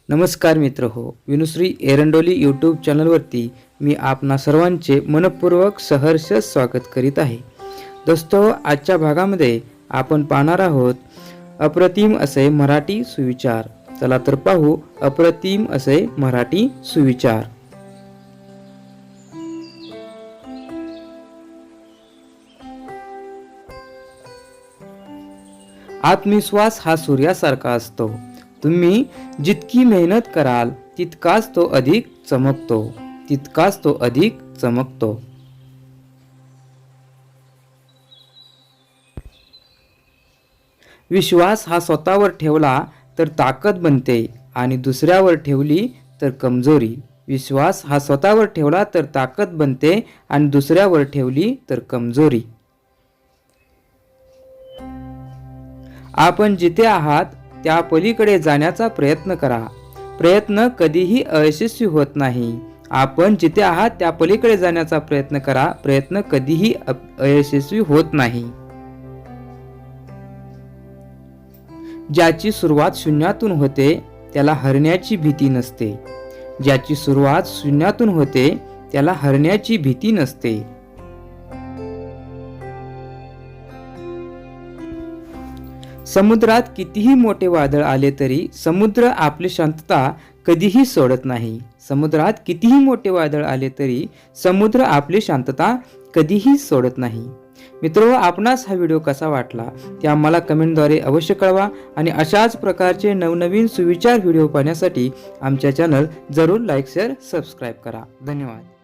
नमस्कार मित्र हो, विनुश्री एरंडोली यूट्यूब चॅनलवरती मी आपणा सर्वांचे मनपूर्वक सहर्ष स्वागत करीत आहे। दोस्तों, आजच्या भागामध्ये आपण पाहणार आहोत अप्रतिम असे मराठी सुविचार। चला तर पाहू अप्रतिम असे मराठी सुविचार। आत्मविश्वास हा सूर्यासारखा असतो। तुम्ही जितकी मेहनत कराल तितकाच तो अधिक चमकतो। विश्वास हा स्वतःवर ठेवला तर ताकद बनते आणि दुसऱ्यावर ठेवली तर कमजोरी। विश्वास हा स्वतःवर ठेवला तर ताकद बनते आणि दुसऱ्यावर ठेवली तर कमजोरी। आपण जिथे आहात त्या पलीकडे जाण्याचा प्रयत्न करा। प्रयत्न कधीही अयशस्वी होत नाही। आपण जिथे आहात त्या पलीकडे जाण्याचा प्रयत्न करा। प्रयत्न कधीही अयशस्वी होत नाही। ज्याची सुरुवात शून्यातून होते त्याला हरण्याची भीती नसते। ज्याची सुरुवात शून्यातून होते त्याला हरण्याची भीती नसते। समुद्रात कितीही मोठे वादळ आले तरी समुद्र आपली शांतता कधीही सोडत नाही। समुद्रात कितीही मोठे वादळ आले तरी समुद्र आपली शांतता कधीही सोडत नाही। मित्रो, आपणास हा व्हिडिओ कसा वाटला ते आम्हाला कमेंटद्वारे अवश्य कळवा आणि अशाच प्रकारचे नवनवीन सुविचार व्हिडिओ पाहण्यासाठी आमच्या चॅनल जरूर लाईक शेअर सबस्क्राईब करा। धन्यवाद।